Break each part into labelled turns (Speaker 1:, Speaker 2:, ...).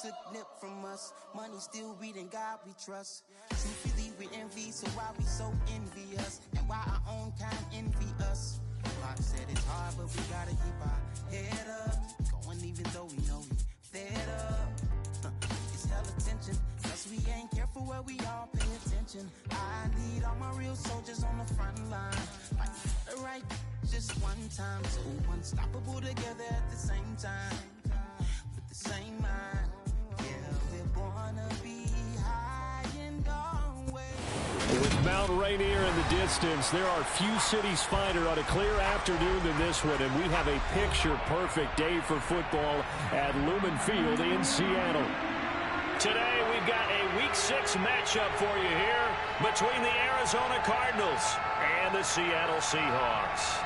Speaker 1: took nip from us. Money still reading, God we trust. Truthfully we envy, so why we so envious? And why our own kind envy us? Pop said it's hard, but we gotta keep our head up. Going even though we know we fed up. It's hell attention, cause we ain't careful where we all pay attention. I need all my real soldiers on the front line. Fight for the right just one time. So unstoppable together at the same time. With the same mind. Yeah, we're born to be high and always.
Speaker 2: With Mount Rainier in the distance, there are few cities finer on a clear afternoon than this one, and we have a picture-perfect day for football at Lumen Field in Seattle. Today, we've got a Week 6 matchup for you here between the Arizona Cardinals and the Seattle Seahawks.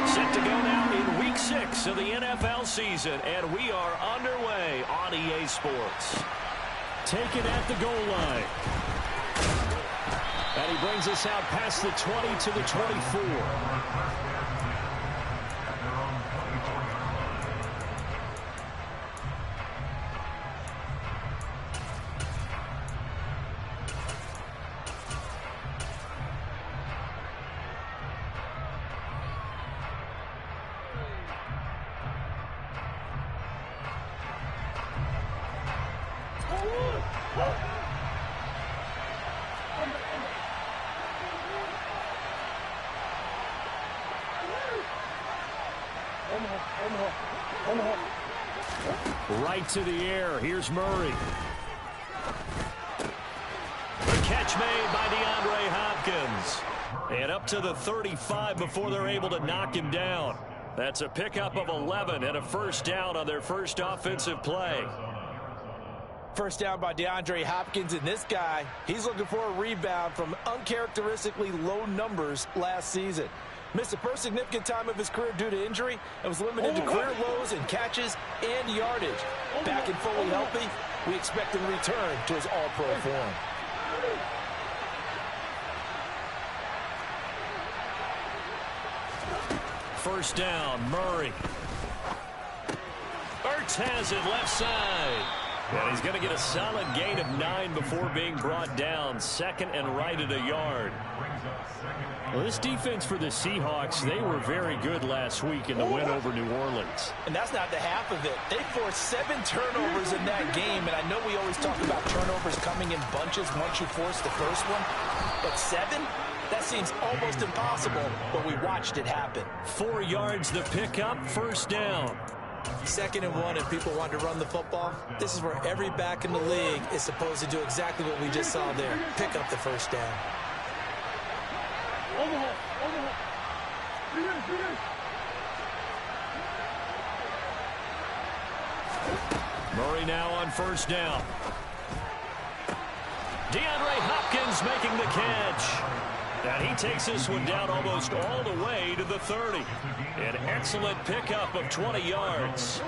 Speaker 2: Set to go now in Week 6 of the NFL season, and we are underway on EA Sports. Taken at the goal line. And he brings us out past the 20 to the 24. Right to the air. Here's Murray. The catch made by DeAndre Hopkins. And up to the 35 before they're able to knock him down. That's a pickup of 11 and a first down on their first offensive play.
Speaker 3: First down by DeAndre Hopkins, and this guy, he's looking for a rebound from uncharacteristically low numbers last season. Missed the first significant time of his career due to injury and was limited to career lows in catches and yardage. Back and fully healthy, we expect him to return to his all-pro form.
Speaker 2: First down, Murray. Ertz has it left side. And he's going to get a solid gain of 9 before being brought down. Second and right at a yard. Well, this defense for the Seahawks, they were very good last week in the win over New Orleans.
Speaker 3: And that's not the half of it. They forced 7 turnovers in that game, and I know we always talk about turnovers coming in bunches once you force the first one, but 7? That seems almost impossible, but we watched it happen.
Speaker 2: 4 yards the pickup, first down.
Speaker 3: 2nd and 1, and people want to run the football. This is where every back in the league is supposed to do exactly what we just saw there. Pick up the first down.
Speaker 2: Murray now on first down. DeAndre Hopkins making the catch. And he takes this one down almost all the way to the 30. An excellent pickup of 20 yards.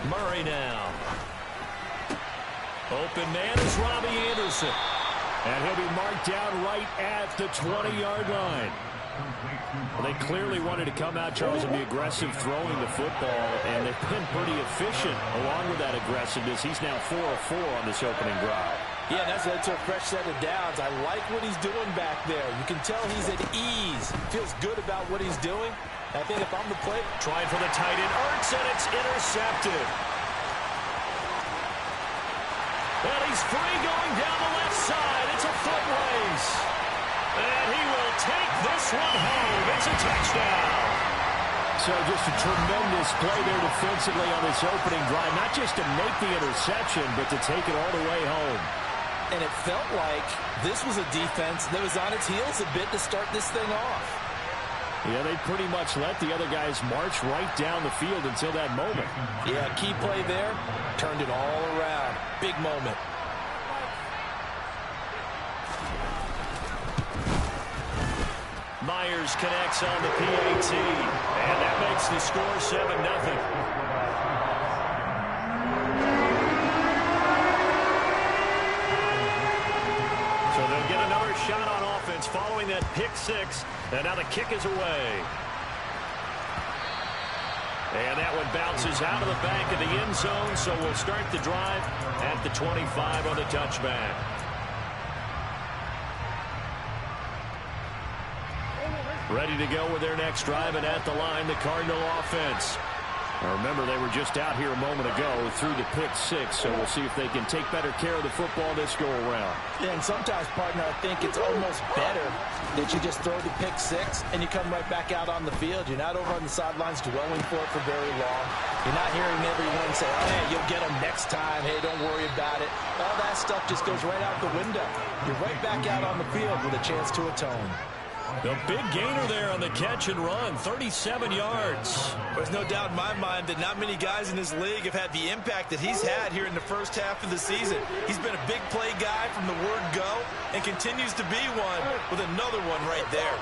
Speaker 2: Murray now. Open man is Robbie Anderson. And he'll be marked down right at the 20-yard line. Well, they clearly wanted to come out, Charles, and be aggressive throwing the football, and they've been pretty efficient along with that aggressiveness. He's now 4 of 4 on this opening drive.
Speaker 3: Yeah, that's led to a fresh set of downs. I like what he's doing back there. You can tell he's at ease. Feels good about what he's doing. I think if I'm the play,
Speaker 2: trying for the tight end, Ertz, and it's intercepted. And he's free going down the left side. It's a foot race. And he will take this one home. It's a touchdown. So just a tremendous play there defensively on this opening drive. Not just to make the interception, but to take it all the way home.
Speaker 3: And it felt like this was a defense that was on its heels a bit to start this thing off.
Speaker 2: Yeah, they pretty much let the other guys march right down the field until that moment.
Speaker 3: Yeah, key play there. Turned it all around. Big moment.
Speaker 2: Myers connects on the PAT, and that makes the score 7-0. 6, and now the kick is away. And that one bounces out of the back of the end zone, so we'll start the drive at the 25 on the touchback. Ready to go with their next drive, and at the line, the Cardinal offense. Now remember, they were just out here a moment ago through the pick 6, so we'll see if they can take better care of the football this go-around.
Speaker 3: Yeah, and sometimes, partner, I think it's almost better that you just throw the pick 6 and you come right back out on the field. You're not over on the sidelines dwelling for it for very long. You're not hearing everyone say, oh, hey, you'll get them next time. Hey, don't worry about it. All that stuff just goes right out the window. You're right back out on the field with a chance to atone.
Speaker 2: The big gainer there on the catch and run, 37 yards.
Speaker 3: There's no doubt in my mind that not many guys in this league have had the impact that he's had here in the first half of the season. He's been a big play guy from the word go and continues to be one with another one right there.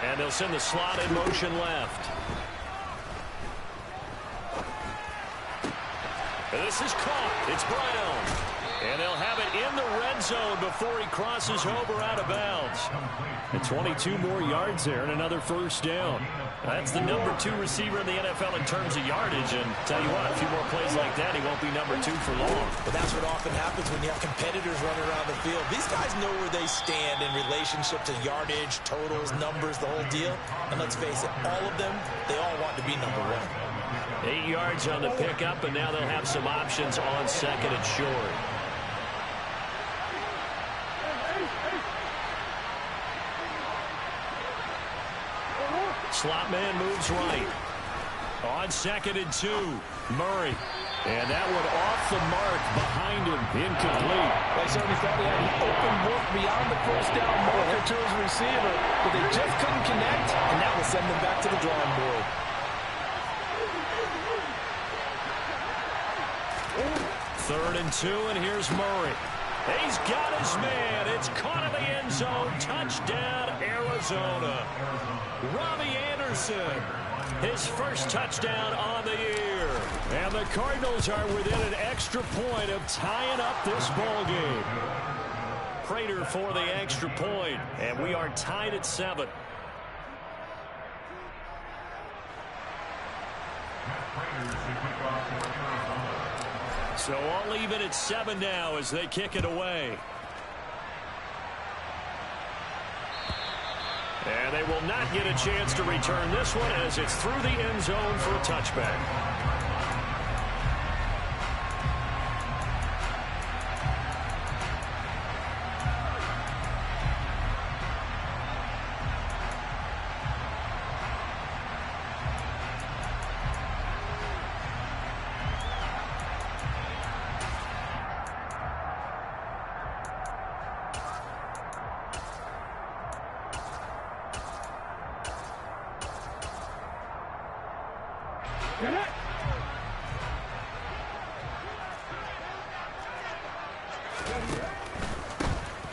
Speaker 2: And they'll send the slot in motion left. And this is caught. It's Brown. And they'll have it in the red zone before he crosses over out of bounds. And 22 more yards there and another first down. That's the number 2 receiver in the NFL in terms of yardage. And tell you what, a few more plays like that, he won't be number 2 for long.
Speaker 3: But that's what often happens when you have competitors running around the field. These guys know where they stand in relationship to yardage, totals, numbers, the whole deal. And let's face it, all of them, they all want to be number 1.
Speaker 2: 8 yards on the pickup, and now they'll have some options on second and short. Slot man moves right. On second and 2, Murray. And that one off the mark behind him. Incomplete.
Speaker 3: They certainly thought he had an open look beyond the first down marker to his receiver, but they just couldn't connect, and that will send them back to the drawing board.
Speaker 2: Third and 2, and here's Murray. He's got his man. It's caught in the end zone. Touchdown, Arizona. Robbie Anderson, his first touchdown on the year. And the Cardinals are within an extra point of tying up this ball game. Prater for the extra point, and we are tied at 7. So all even at 7 now as they kick it away. And they will not get a chance to return this one as it's through the end zone for a touchback.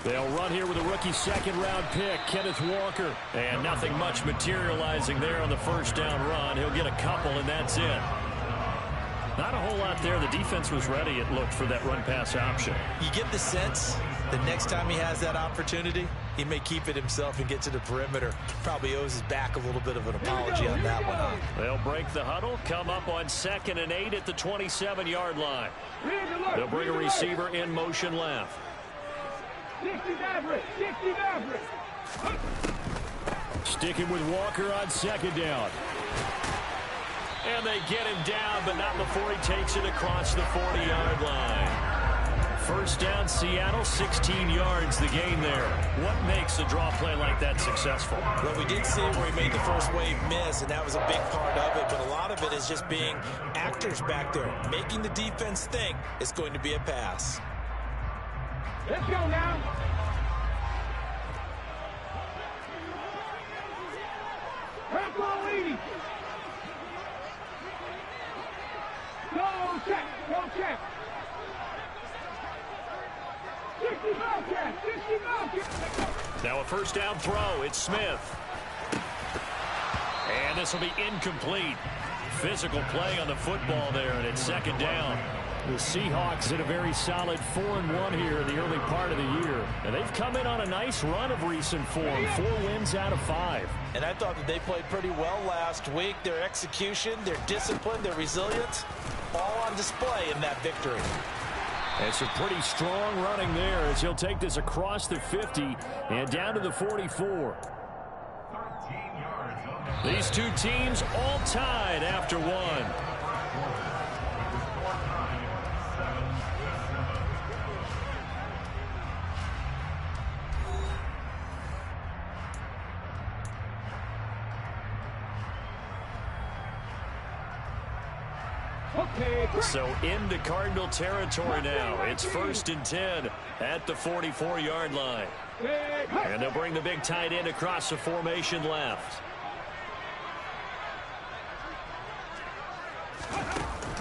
Speaker 2: They'll run here with a rookie second-round pick, Kenneth Walker. And nothing much materializing there on the first down run. He'll get a couple, and that's it. Not a whole lot there. The defense was ready, it looked, for that run-pass option.
Speaker 3: You get the sense that next time he has that opportunity, he may keep it himself and get to the perimeter. Probably owes his back a little bit of an apology on that one.
Speaker 2: They'll break the huddle, come up on 2nd and 8 at the 27-yard line. They'll bring a receiver in motion left. Sticking with Walker on second down. And they get him down, but not before he takes it across the 40-yard line. First down, Seattle, 16 yards, the gain there. What makes a draw play like that successful?
Speaker 3: Well, we did see where he made the first wave miss, and that was a big part of it, but a lot of it is just being actors back there, making the defense think it's going to be a pass.
Speaker 4: Let's go now. Go, lady. Go check. Go check. 60-mile check. 60-mile check.
Speaker 2: Now a first down throw. It's Smith. And this will be incomplete. Physical play on the football there, and it's second down. The Seahawks in a very solid 4-1 here in the early part of the year. And they've come in on a nice run of recent form, 4 wins out of 5.
Speaker 3: And I thought that they played pretty well last week. Their execution, their discipline, their resilience, all on display in that victory.
Speaker 2: And some pretty strong running there as he'll take this across the 50 and down to the 44. These two teams all tied after one. So into Cardinal territory now. It's 1st and 10 at the 44-yard line. And they'll bring the big tight end across the formation left.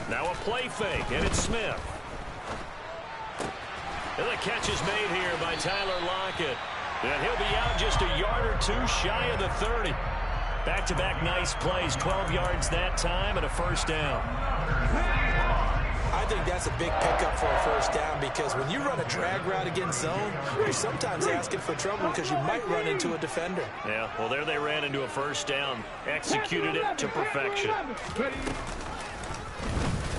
Speaker 2: Now a play fake, and it's Smith. And the catch is made here by Tyler Lockett. And he'll be out just a yard or two shy of the 30. Back-to-back nice plays, 12 yards that time and a first down.
Speaker 3: I think that's a big pickup for a first down because when you run a drag route against zone, you're sometimes asking for trouble because you might run into a defender.
Speaker 2: Yeah, well, there they ran into a first down, executed it to perfection.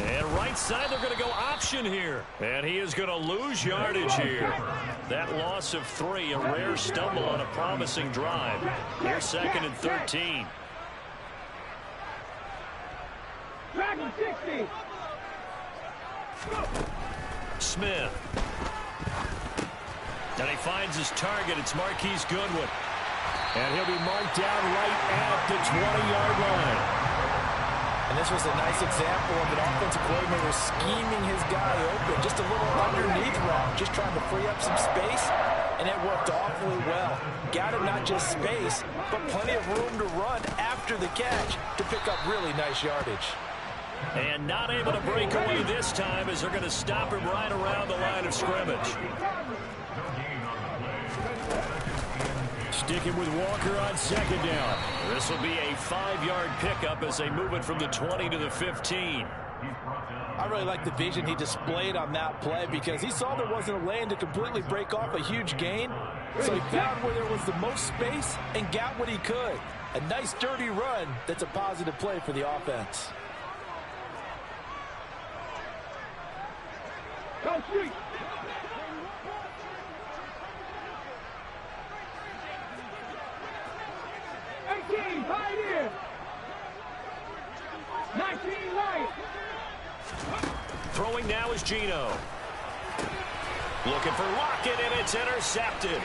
Speaker 2: And right side, they're going to go option here. And he is going to lose yardage here. That loss of 3, a rare stumble on a promising drive. Here's 2nd and 13. Smith. And he finds his target. It's Marquise Goodwin. And he'll be marked down right at the 20-yard line.
Speaker 3: And this was a nice example of an offensive coordinator scheming his guy open. Just a little underneath route, just trying to free up some space. And it worked awfully well. Got him not just space, but plenty of room to run after the catch to pick up really nice yardage.
Speaker 2: And not able to break away this time as they're going to stop him right around the line of scrimmage. Sticking with Walker on 2nd down. This will be a 5-yard pickup as they move it from the 20 to the 15.
Speaker 3: I really like the vision he displayed on that play because he saw there wasn't a lane to completely break off a huge gain. So he found where there was the most space and got what he could. A nice dirty run that's a positive play for the offense.
Speaker 4: Go street. Right here. 19 right.
Speaker 2: Throwing now is Geno. Looking for Lockett, and it's intercepted.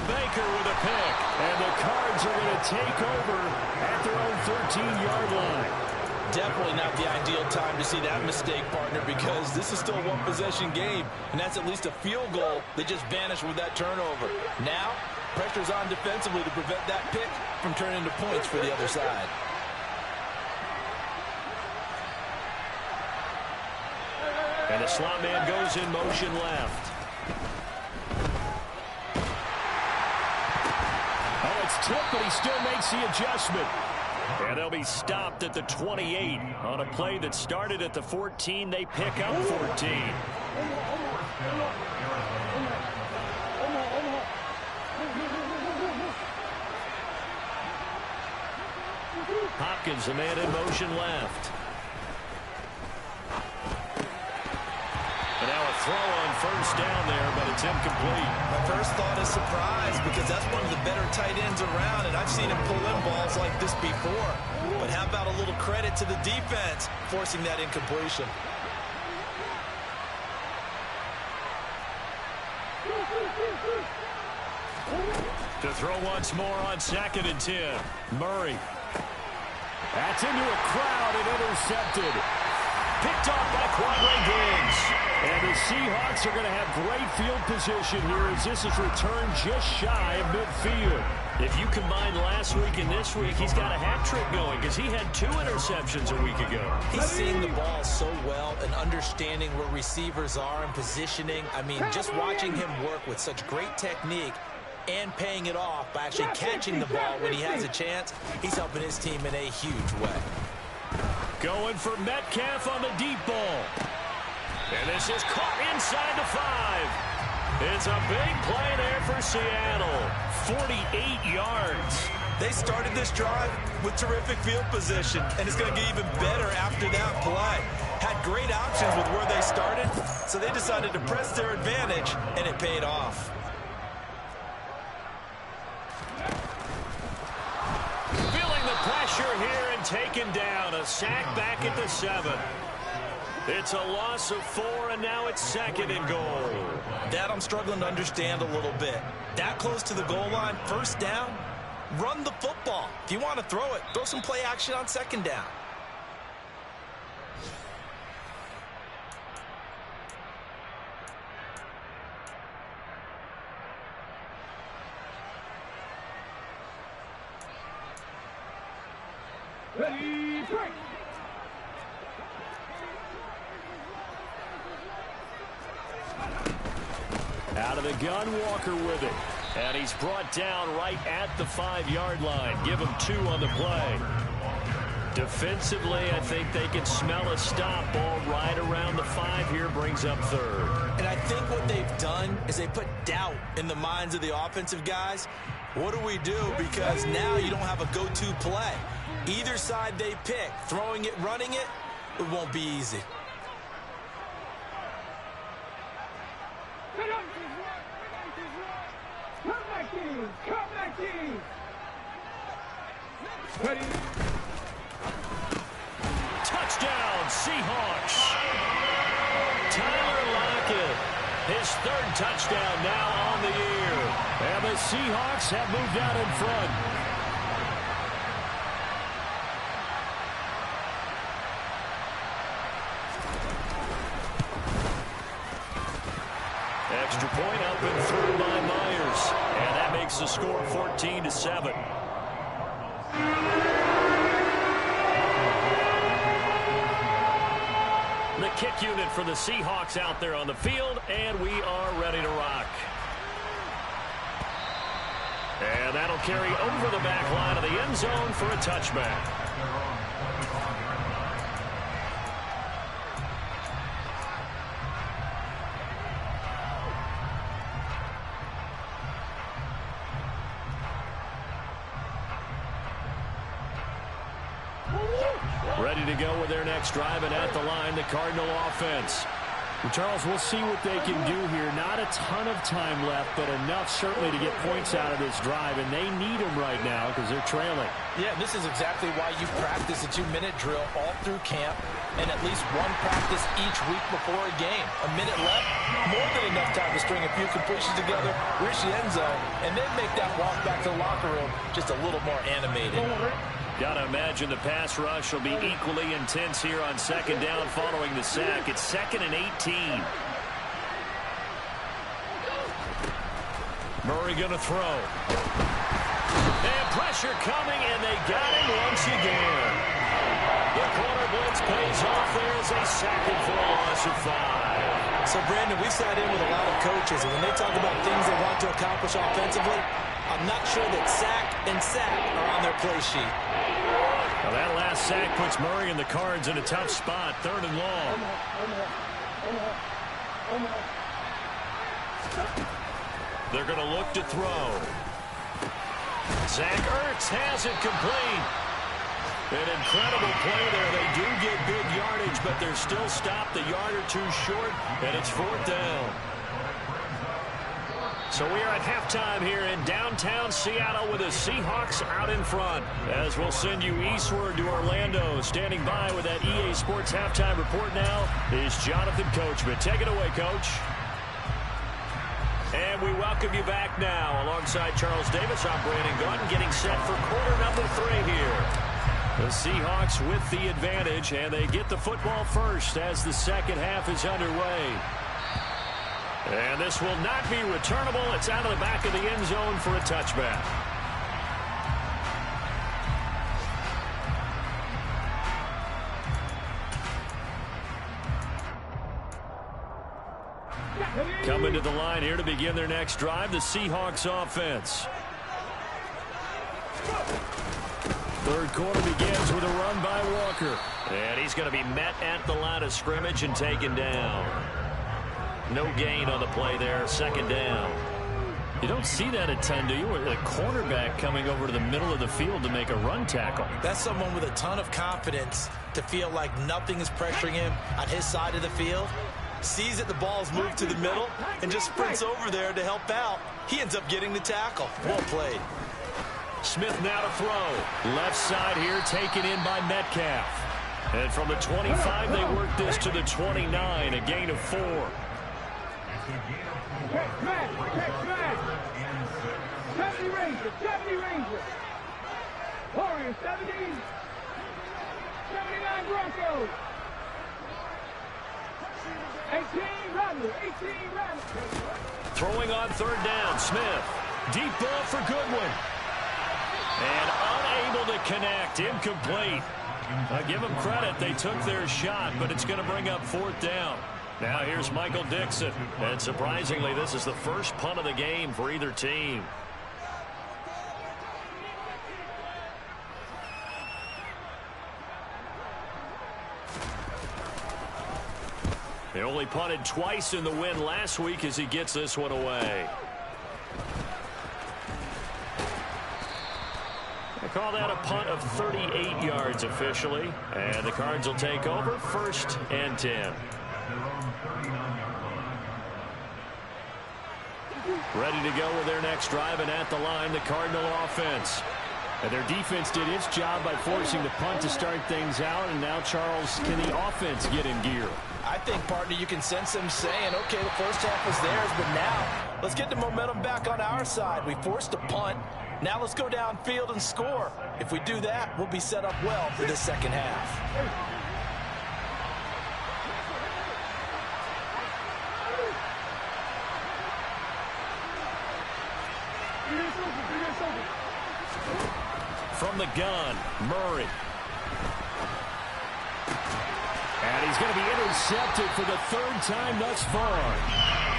Speaker 2: Baker with a pick. And the Cards are going to take over at their own 13-yard line.
Speaker 3: Definitely not the ideal time to see that mistake, partner, because this is still a one-possession game, and that's at least a field goal that just vanished with that turnover. Now, pressure's on defensively to prevent that pick from turning into points for the other side.
Speaker 2: And the slot man goes in motion left. Oh, it's tipped, but he still makes the adjustment. And they'll be stopped at the 28 on a play that started at the 14. They pick up 14. Hopkins, a man in motion left. And now a throw on first down there, but it's incomplete.
Speaker 3: My first thought is surprise because that's one of the better tight ends around, and I've seen him pull in balls like this before. But how about a little credit to the defense forcing that incompletion?
Speaker 2: To throw once more on 2nd and 10. Murray. That's into a crowd and intercepted. Picked off by Quadre Diggs. And the Seahawks are going to have great field position here as this is returned just shy of midfield. If you combine last week and this week, he's got a hat trick going because he had 2 interceptions a week ago.
Speaker 3: He's seeing the ball so well and understanding where receivers are and positioning. I mean, just watching him work with such great technique and paying it off by actually catching the ball when he has a chance, he's helping his team in a huge way.
Speaker 2: Going for Metcalf on the deep ball. And this is caught inside the 5. It's a big play there for Seattle. 48 yards.
Speaker 3: They started this drive with terrific field position, and it's going to get even better after that play. Had great options with where they started, so they decided to press their advantage, and it paid off.
Speaker 2: Feeling the pressure here and taken down. A sack back at the 7. It's a loss of 4, and now it's 2nd and goal.
Speaker 3: That I'm struggling to understand a little bit. That close to the goal line, first down, run the football. If you want to throw it, throw some play action on 2nd down.
Speaker 4: Ready, break.
Speaker 2: Out of the gun, Walker with it. And he's brought down right at the 5-yard line. Give him 2 on the play. Defensively, I think they can smell a stop. Ball right around the 5 here, brings up 3rd.
Speaker 3: And I think what they've done is they put doubt in the minds of the offensive guys. What do we do? Because now you don't have a go-to play. Either side they pick, throwing it, running it, it won't be easy.
Speaker 4: Come back in. Ready.
Speaker 2: Touchdown, Seahawks. Tyler Lockett, his 3rd touchdown now on the year. And the Seahawks have moved out in front. Extra point up and through by Myers. And that makes the score 14-7. The kick unit for the Seahawks out there on the field, and we are ready to rock. And that'll carry over the back line of the end zone for a touchback. Ready to go with their next drive, and at the line, the Cardinal offense. Well, Charles, we'll see what they can do here. Not a ton of time left, but enough certainly to get points out of this drive, and they need them right now because they're trailing.
Speaker 3: Yeah, this is exactly why you practice a 2-minute drill all through camp and at least one practice each week before a game. A minute left, more than enough time to string a few completions together, reach the end zone, and then make that walk back to the locker room just a little more animated.
Speaker 2: Got to imagine the pass rush will be equally intense here on 2nd down following the sack. It's 2nd and 18. Murray going to throw. And pressure coming, and they got him once again. The corner blitz pays off there as they sack him for a loss of 5.
Speaker 3: So, Brandon, we've sat in with a lot of coaches, and when they talk about things they want to accomplish offensively, I'm not sure that sack and sack are on their play sheet.
Speaker 2: Well, that last sack puts Murray and the Cards in a tough spot, 3rd and long. They're going to look to throw. Zach Ertz has it complete. An incredible play there. They do get big yardage, but they're still stopped a yard or 2 short, and it's 4th down. So we are at halftime here in downtown Seattle with the Seahawks out in front. As we'll send you eastward to Orlando. Standing by with that EA Sports halftime report now is Jonathan Coachman. Take it away, Coach. And we welcome you back now. Alongside Charles Davis, I'm Brandon Gunn, getting set for quarter number 3 here. The Seahawks with the advantage, and they get the football first as the second half is underway. And this will not be returnable. It's out of the back of the end zone for a touchback. Coming to the line here to begin their next drive, the Seahawks offense. Third quarter begins with a run by Walker. And he's going to be met at the line of scrimmage and taken down. No gain on the play there. Second down. You don't see that a ton, do you? A cornerback coming over to the middle of the field to make a run tackle.
Speaker 3: That's someone with a ton of confidence to feel like nothing is pressuring him on his side of the field. Sees that the ball's moved to the middle and just sprints over there to help out. He ends up getting the tackle. Well played.
Speaker 2: Smith now to throw. Left side here taken in by Metcalf. And from the 25, they work this to the 29, a gain of 4.
Speaker 4: Check back. 70 Rangers. Warriors 70. 79 Broncos. 18 Rattlers.
Speaker 2: Throwing on third down, Smith. Deep ball for Goodwin. And unable to connect, incomplete. I give them credit, they took their shot, but it's going to bring up fourth down. Now here's Michael Dixon. And surprisingly, this is the first punt of the game for either team. They only punted twice in the win last week as he gets this one away. They call that a punt of 38 yards officially. And the Cards will take over 1st and 10. Ready to go with their next drive, and at the line, the Cardinal offense. And their defense did its job by forcing the punt to start things out, and now, Charles, can the offense get in gear?
Speaker 3: I think, partner, you can sense them saying, okay, the first half was theirs, but now let's get the momentum back on our side. We forced a punt. Now let's go downfield and score. If we do that, we'll be set up well for the second half.
Speaker 2: From the gun, Murray. And he's going to be intercepted for the third time thus far.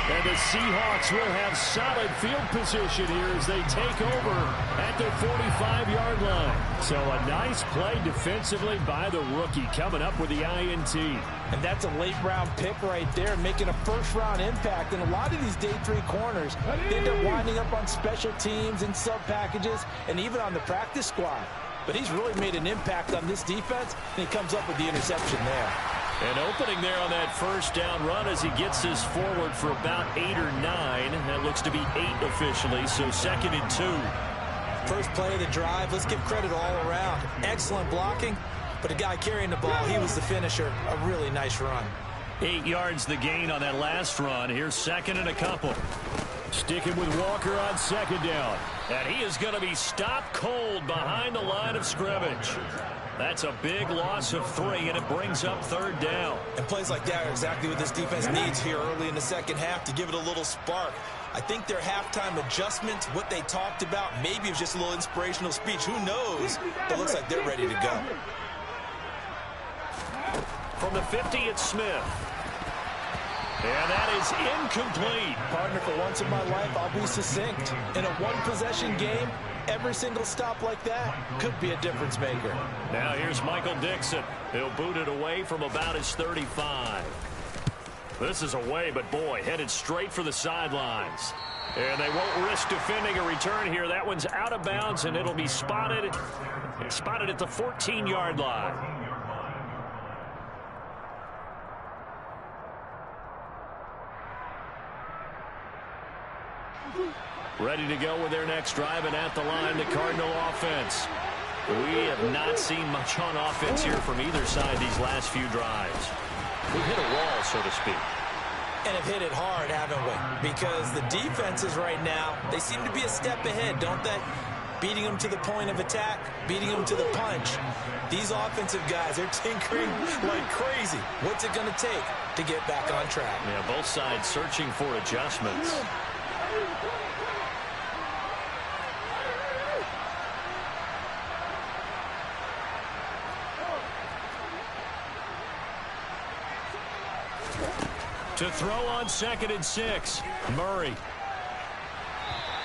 Speaker 2: And the Seahawks will have solid field position here as they take over at their 45-yard line. So a nice play defensively by the rookie coming up with the INT.
Speaker 3: And that's a late-round pick right there, making a first-round impact. And a lot of these day 3 corners end up winding up on special teams and sub-packages and even on the practice squad. But he's really made an impact on this defense, and he comes up with the interception there.
Speaker 2: And opening there on that first down run as he gets this forward for about 8 or 9. That looks to be 8 officially, so 2nd and 2.
Speaker 3: First play of the drive, let's give credit all around. Excellent blocking, but a guy carrying the ball, he was the finisher. A really nice run.
Speaker 2: 8 yards the gain on that last run. Here's 2nd and a couple. Sticking with Walker on 2nd down. And he is going to be stopped cold behind the line of scrimmage. That's a big loss of 3, and it brings up 3rd down.
Speaker 3: And plays like that are exactly what this defense needs here early in the second half to give it a little spark. I think their halftime adjustment, what they talked about, maybe it was just a little inspirational speech. Who knows? But it looks like they're ready to go.
Speaker 2: From the 50, it's Smith. And that is incomplete.
Speaker 3: Partner, for once in my life, I'll be succinct. In a one-possession game, every single stop like that could be a difference maker.
Speaker 2: Now here's Michael Dixon. He'll boot it away from about his 35. This is away, but boy, headed straight for the sidelines. And they won't risk defending a return here. That one's out of bounds, and it'll be spotted at the 14-yard line. Ready to go with their next drive, and at the line, the Cardinal offense. We have not seen much on offense here from either side these last few drives. We've hit a wall, so to speak.
Speaker 3: And have hit it hard, haven't we? Because the defenses right now, they seem to be a step ahead, don't they? Beating them to the point of attack, beating them to the punch. These offensive guys are tinkering like crazy. What's it going to take to get back on track?
Speaker 2: Yeah, both sides searching for adjustments. To throw on 2nd and 6, Murray.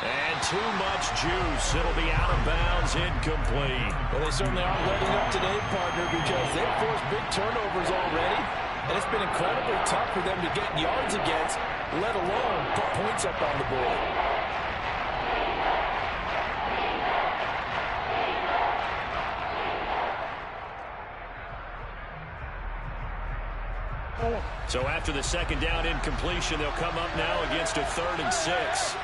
Speaker 2: And too much juice. It'll be out of bounds, incomplete.
Speaker 3: Well, they certainly aren't letting up today, partner, because they've forced big turnovers already. And it's been incredibly tough for them to get yards against, let alone put points up on the board.
Speaker 2: So after the second down incompletion, they'll come up now against a 3rd and 6.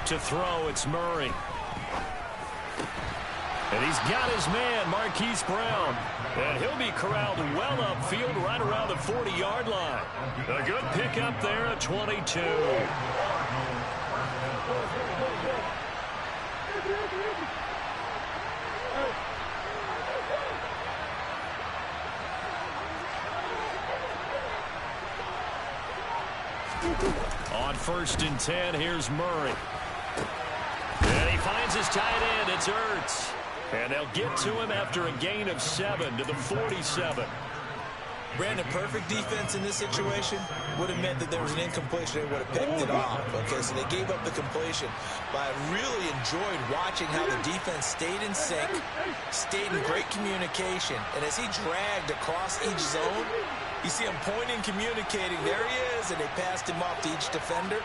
Speaker 2: To throw, it's Murray. And he's got his man, Marquise Brown. And he'll be corralled well upfield right around the 40-yard line. A good pickup there at 22. On 1st and 10, here's Murray. And he finds his tight end. It's Ertz. And they'll get to him after a gain of 7 to the 47.
Speaker 3: Brandon, perfect defense in this situation would have meant that there was an incompletion. They would have picked it off. Okay, so they gave up the completion. But I really enjoyed watching how the defense stayed in sync, stayed in great communication. And as he dragged across each zone, you see him pointing, communicating. There he is, and they passed him off to each defender.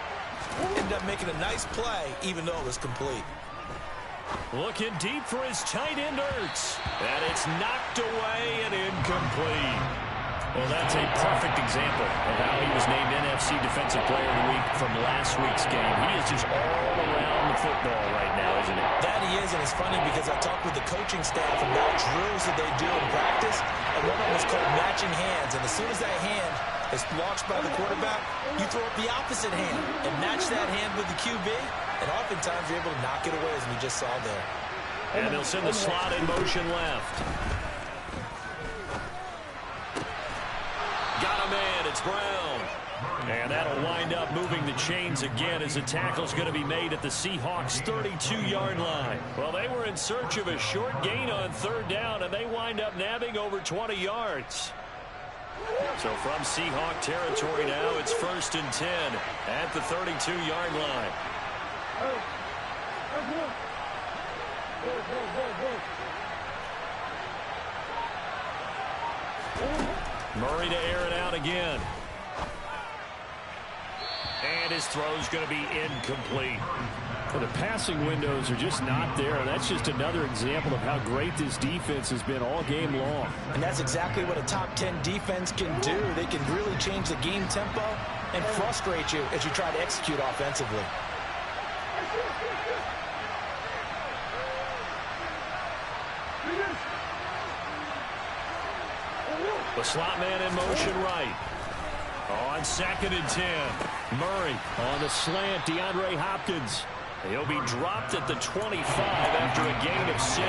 Speaker 3: Ended up making a nice play, even though it was complete.
Speaker 2: Looking deep for his tight end, Ertz. And it's knocked away and incomplete. Well, that's a perfect example of how he was named NFC Defensive Player of the Week from last week's game. He is just all around the football right now, isn't he?
Speaker 3: That he is, and it's funny because I talked with the coaching staff about drills that they do in practice, and one of them is called matching hands. And as soon as that hand is launched by the quarterback, you throw up the opposite hand and match that hand with the QB, and oftentimes you're able to knock it away, as we just saw there.
Speaker 2: And they'll send the slot in motion left. Got a man, it's Brown. And that'll wind up moving the chains again as the tackle's going to be made at the Seahawks' 32-yard line. Well, they were in search of a short gain on 3rd down, and they wind up nabbing over 20 yards. So from Seahawk territory now, it's 1st and 10 at the 32-yard line. Murray to air it out again. And his throw's going to be incomplete. Well, the passing windows are just not there. That's just another example of how great this defense has been all game long.
Speaker 3: And that's exactly what a top 10 defense can do. They can really change the game tempo and frustrate you as you try to execute offensively.
Speaker 2: The slot man in motion right. On 2nd and 10. Murray on the slant. DeAndre Hopkins. He'll be dropped at the 25 after a gain of 6. They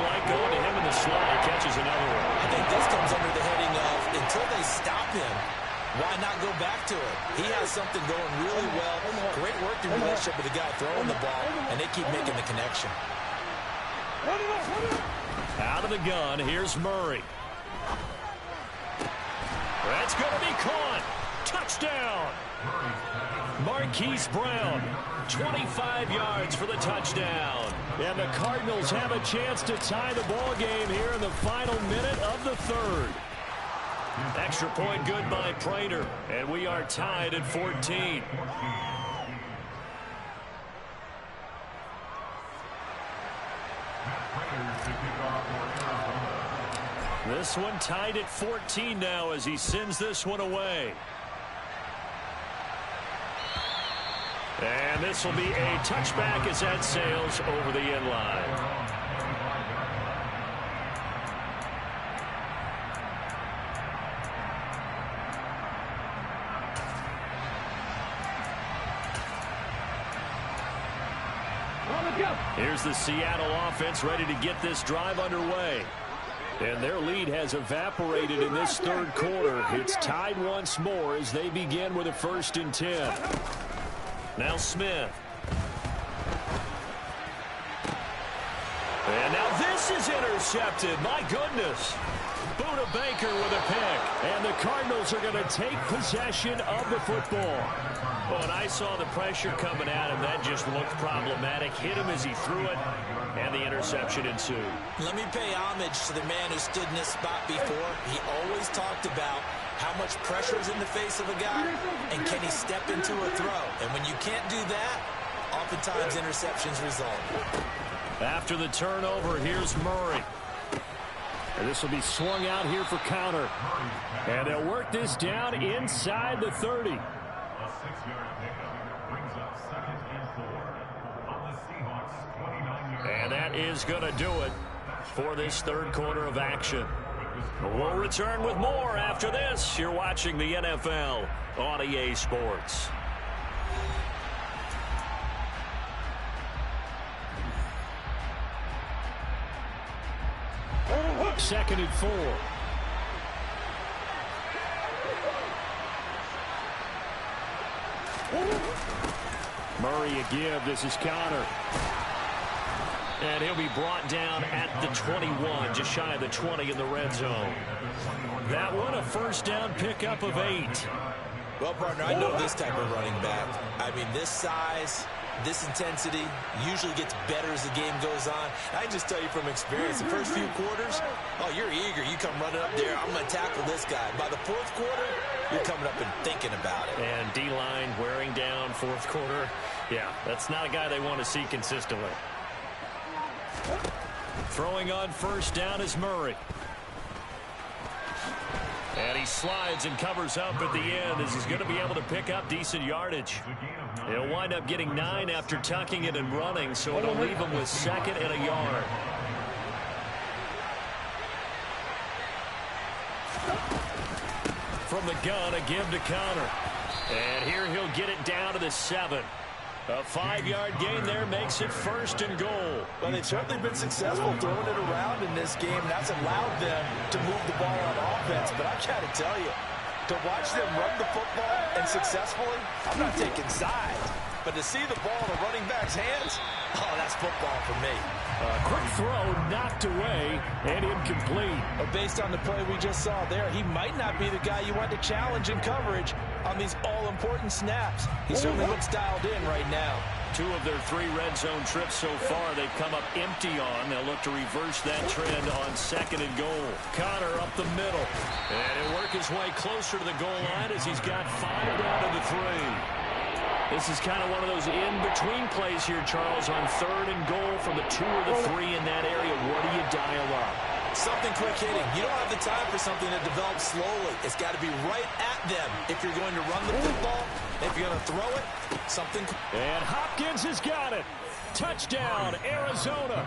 Speaker 2: like going to him in the slot. He catches another one.
Speaker 3: I think this comes under the heading of, until they stop him, why not go back to it? He has something going really well. Great working relationship with the guy throwing the ball, and they keep making the connection.
Speaker 2: Out of the gun, here's Murray. That's going to be caught. Touchdown. Marquise Brown, 25 yards for the touchdown. And the Cardinals have a chance to tie the ball game here in the final minute of the 3rd. Extra point good by Prater, and we are tied at 14. This one tied at 14 now as he sends this one away. And this will be a touchback as that sails over the end line. Here's the Seattle offense ready to get this drive underway. And their lead has evaporated in this 3rd quarter. It's tied once more as they begin with a 1st and 10. Now Smith. And now this is intercepted. My goodness. Buda Baker with a pick. And the Cardinals are going to take possession of the football. Oh, and I saw the pressure coming at him. That just looked problematic. Hit him as he threw it, and the interception ensued.
Speaker 3: Let me pay homage to the man who stood in this spot before. He always talked about how much pressure is in the face of a guy, and can he step into a throw. And when you can't do that, oftentimes interceptions result.
Speaker 2: After the turnover, here's Murray. And this will be swung out here for counter. And they'll work this down inside the 30.
Speaker 5: A 6-yard pickup brings up 2nd and 4 on the Seahawks' 29-yard line.
Speaker 2: And that is going to do it for this third quarter of action. We'll return with more after this. You're watching the NFL on EA Sports. Second and 4. Murray a give. This is counter. And he'll be brought down at the 21, just shy of the 20 in the red zone. That one, a first down pickup of 8.
Speaker 3: Well, partner, I know this type of running back. I mean, this size, this intensity usually gets better as the game goes on. I can just tell you from experience, the first few quarters, oh, you're eager. You come running up there, I'm going to tackle this guy. By the fourth quarter, you're coming up and thinking about it.
Speaker 2: And D-line wearing down fourth quarter. Yeah, that's not a guy they want to see consistently. Throwing on first down is Murray. And he slides and covers up at the end as he's going to be able to pick up decent yardage. He'll wind up getting 9 after tucking it and running, so it'll leave him with 2nd and a yard. From the gun, a give to counter. And here he'll get it down to the 7. A 5-yard gain there makes it 1st and goal.
Speaker 3: Well, they've certainly been successful throwing it around in this game. That's allowed them to move the ball on offense. But I got to tell you, to watch them run the football and successfully, I'm not taking sides. But to see the ball in the running back's hands, oh, that's football for me.
Speaker 2: A quick throw knocked away and incomplete.
Speaker 3: But based on the play we just saw there, he might not be the guy you want to challenge in coverage on these all-important snaps. He certainly looks dialed in right now.
Speaker 2: 2 of their 3 red zone trips so far they've come up empty on. They'll look to reverse that trend on 2nd and goal. Conner up the middle. And he'll work his way closer to the goal line as he's got 5 down to the 3. This is kind of one of those in-between plays here, Charles, on 3rd and goal from the 2 or the 3 in that area. What do you dial up?
Speaker 3: Something quick hitting. You don't have the time for something that develops slowly. It's got to be right at them if you're going to run the football. If you're going to throw it, something.
Speaker 2: And Hopkins has got it. Touchdown, Arizona.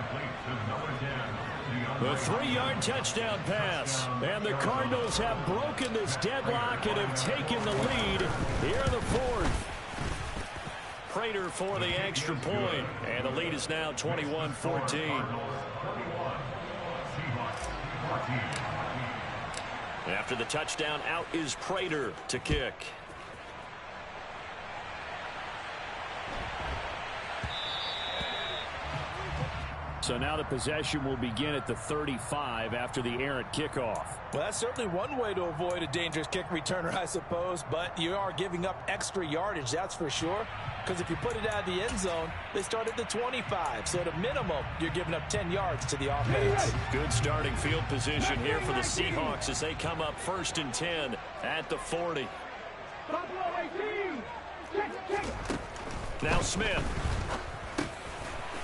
Speaker 2: The 3-yard touchdown pass. And the Cardinals have broken this deadlock and have taken the lead here in the 4th. Prater for the extra point, and the lead is now 21-14. After the touchdown, out is Prater to kick. So now the possession will begin at the 35 after the errant kickoff.
Speaker 3: Well, that's certainly one way to avoid a dangerous kick returner, I suppose, but you are giving up extra yardage, that's for sure. Because if you put it out of the end zone, they start at the 25. So at a minimum, you're giving up 10 yards to the offense.
Speaker 2: Good starting field position here for the Seahawks as they come up 1st and 10 at the 40. Now Smith.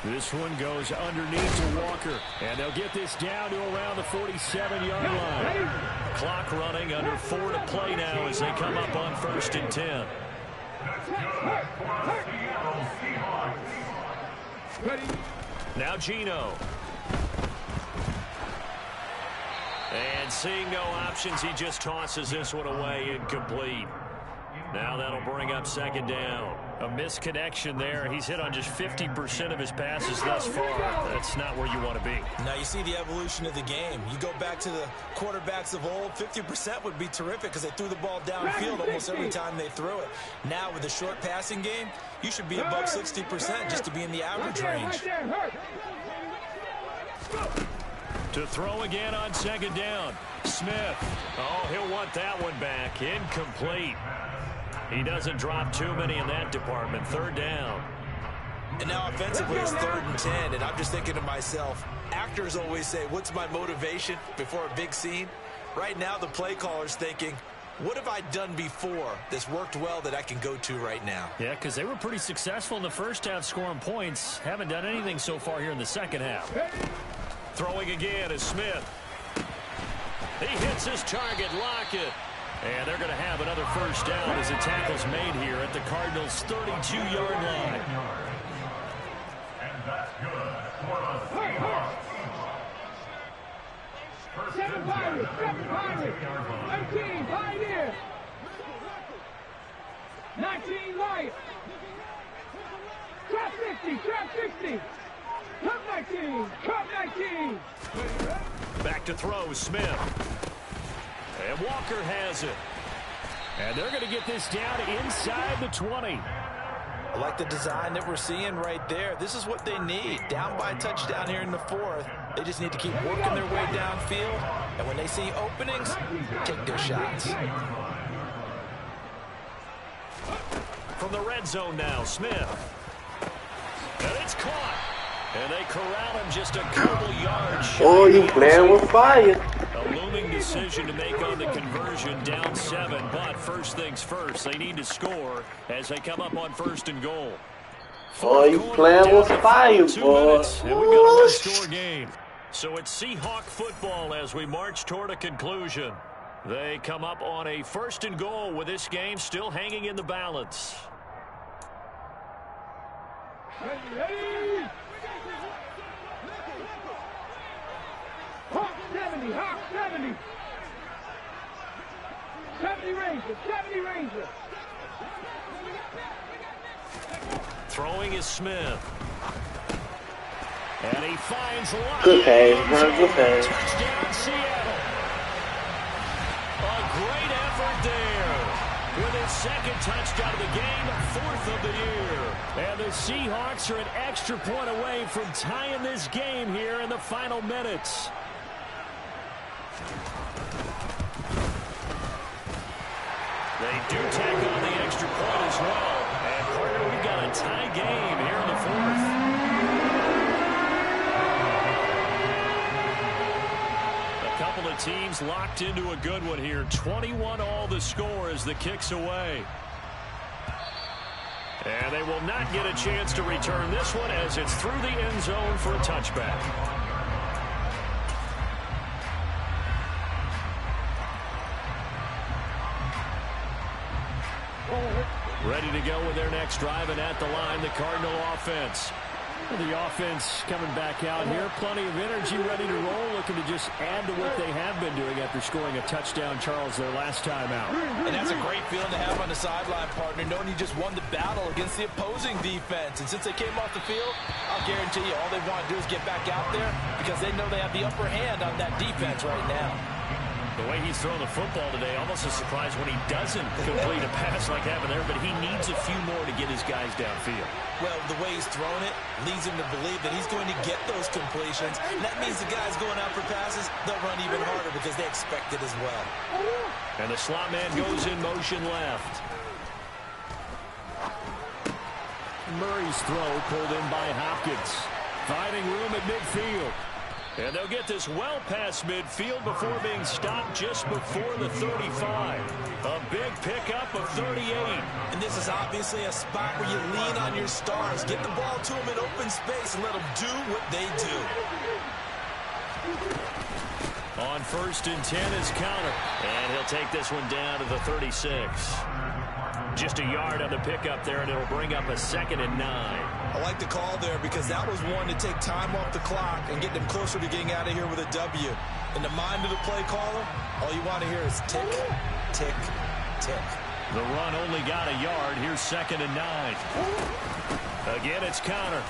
Speaker 2: This one goes underneath to Walker. And they'll get this down to around the 47-yard line. Clock running, under 4 to play now as they come up on 1st and 10. Now Geno. And seeing no options, he just tosses this one away, incomplete. Now that'll bring up 2nd down. A misconnection there. He's hit on just 50% of his passes thus far. That's not where you want to be.
Speaker 3: Now you see the evolution of the game. You go back to the quarterbacks of old, 50% would be terrific because they threw the ball downfield almost every time they threw it. Now with the short passing game, you should be above 60% just to be in the average range.
Speaker 2: To throw again on second down. Smith. Oh, he'll want that one back. Incomplete. He doesn't drop too many in that department. Third down.
Speaker 3: And now offensively it's 3rd and 10, and I'm just thinking to myself, actors always say, what's my motivation before a big scene? Right now the play caller's thinking, what have I done before that's worked well that I can go to right now?
Speaker 2: Yeah, because they were pretty successful in the first half scoring points. Haven't done anything so far here in the second half. Throwing again is Smith. He hits his target, Lockett. And they're going to have another first down as the tackle's made here at the Cardinals' 32-yard line.
Speaker 5: And that's good for the Seahawks.
Speaker 4: 7 Pirates, 7 Pirates, 18 Pioneers, 19 Lions, trap 60, trap 60, cup 19, cup 19.
Speaker 2: Back to throw, Smith. And Walker has it. And they're going to get this down inside the 20.
Speaker 3: I like the design that we're seeing right there. This is what they need. Down by a touchdown here in the 4th. They just need to keep working their way downfield. And when they see openings, take their shots.
Speaker 2: From the red zone now, Smith. And it's caught. And they corral him just a couple yards short.
Speaker 6: Oh, you playing with fire.
Speaker 2: A looming decision to make on the conversion, down 7. But first things first, they need to score as they come up on 1st and goal.
Speaker 6: Oh, you playing with fire,
Speaker 2: 2
Speaker 6: boy.
Speaker 2: minutes, and we've got a one-score game. So it's Seahawk football as we march toward a conclusion. They come up on a 1st and goal with this game still hanging in the balance.
Speaker 4: Ready? Hawk 70, Hawk 70. 70 Rangers, 70 Rangers.
Speaker 2: Throwing is Smith. And he finds Lockett.
Speaker 6: Good pass, bro. Good pass.
Speaker 2: Touchdown, Seattle. A great effort there. With his 2nd touchdown of the game, 4th of the year. And the Seahawks are an extra point away from tying this game here in the final minutes. They do tack on the extra point as well. And partner, we've got a tie game here in the 4th. A couple of teams locked into a good one here. 21 all the score as the kick's away. And they will not get a chance to return this one as it's through the end zone for a touchback. Ready to go with their next drive, and at the line, the Cardinal offense. The offense coming back out here. Plenty of energy, ready to roll, looking to just add to what they have been doing after scoring a touchdown, Charles, their last time out.
Speaker 3: And that's a great feeling to have on the sideline, partner, knowing you just won the battle against the opposing defense. And since they came off the field, I'll guarantee you all they want to do is get back out there because they know they have the upper hand on that defense right now.
Speaker 2: The way he's throwing the football today, almost a surprise when he doesn't complete a pass like happened there, but he needs a few more to get his guys downfield.
Speaker 3: Well, the way he's thrown it leads him to believe that he's going to get those completions. And that means the guys going out for passes, they'll run even harder because they expect it as well.
Speaker 2: And the slot man goes in motion left. Murray's throw pulled in by Hopkins. Finding room at midfield. And they'll get this well past midfield before being stopped just before the 35. A big pickup of 38.
Speaker 3: And this is obviously a spot where you lean on your stars. Get the ball to them in open space and let them do what they do.
Speaker 2: On 1st and 10 is Counter. And he'll take this one down to the 36. Just a yard on the pickup there, and it'll bring up a 2nd and 9.
Speaker 3: I like the call there because that was one to take time off the clock and get them closer to getting out of here with a W. In the mind of the play caller, all you want to hear is tick, tick, tick.
Speaker 2: The run only got a yard. Here's 2nd and 9. Again, it's Counter.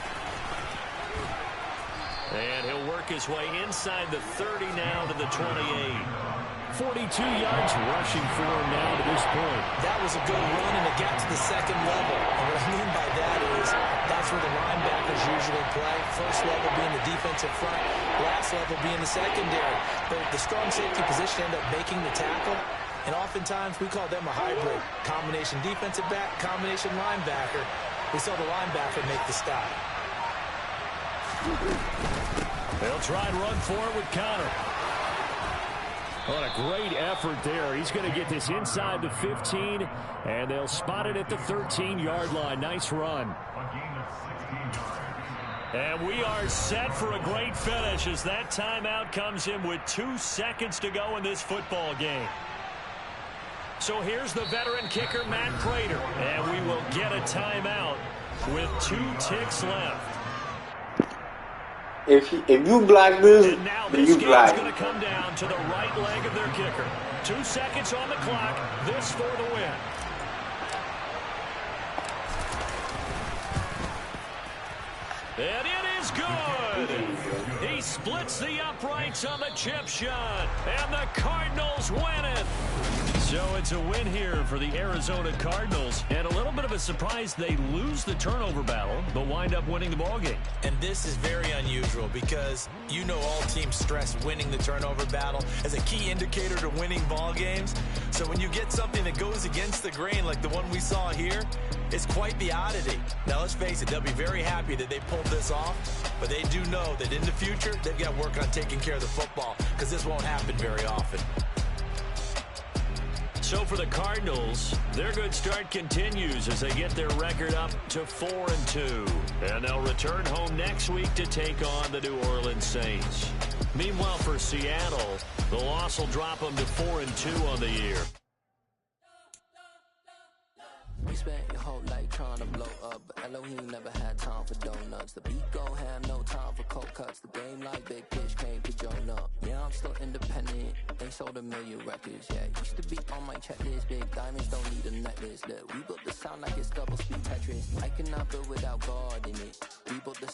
Speaker 2: And he'll work his way inside the 30 now to the 28. 42 yards rushing for him now to this point.
Speaker 3: That was a good run, and it got to the second level. And what I mean by that is that's where the linebackers usually play. First level being the defensive front, last level being the secondary. But the strong safety position ended up making the tackle. And oftentimes we call them a hybrid. Combination defensive back, combination linebacker. We saw the linebacker make the stop.
Speaker 2: They'll try and run for it with Connor. What a great effort there. He's going to get this inside the 15, and they'll spot it at the 13-yard line. Nice run. And we are set for a great finish as that timeout comes in with 2 seconds to go in this football game. So here's the veteran kicker, Matt Prater, and we will get a timeout with 2 ticks left.
Speaker 6: If you block this,
Speaker 2: and now
Speaker 6: then
Speaker 2: this
Speaker 6: you block.
Speaker 2: game's going to come down to the right leg of their kicker. 2 seconds on the clock. This for the win. And it is good. He splits the uprights on the chip shot, and the Cardinals win it. So it's a win here for the Arizona Cardinals, and a little bit of a surprise they lose the turnover battle, but wind up winning the ballgame.
Speaker 3: And this is very unusual because you know all teams stress winning the turnover battle as a key indicator to winning ball games. So when you get something that goes against the grain like the one we saw here, it's quite the oddity. Now let's face it, they'll be very happy that they pulled this off, but they do know that in the future they've got to work on taking care of the football because this won't happen very often.
Speaker 2: So for the Cardinals, their good start continues as they get their record up to 4-2. And they'll return home next week to take on the New Orleans Saints. Meanwhile, for Seattle, the loss will drop them to 4-2 on the year.
Speaker 7: You spent your whole life trying to blow up, but Elohim never had time for donuts. The beat go ham, no time for cold cuts. The game like Big Pitch came to join up. Yeah, I'm still independent. They sold 1 million records. Yeah, used to be on my checklist. Big diamonds don't need a necklace. Look, we built the sound like it's double speed Tetris. I cannot build without God in it. We built the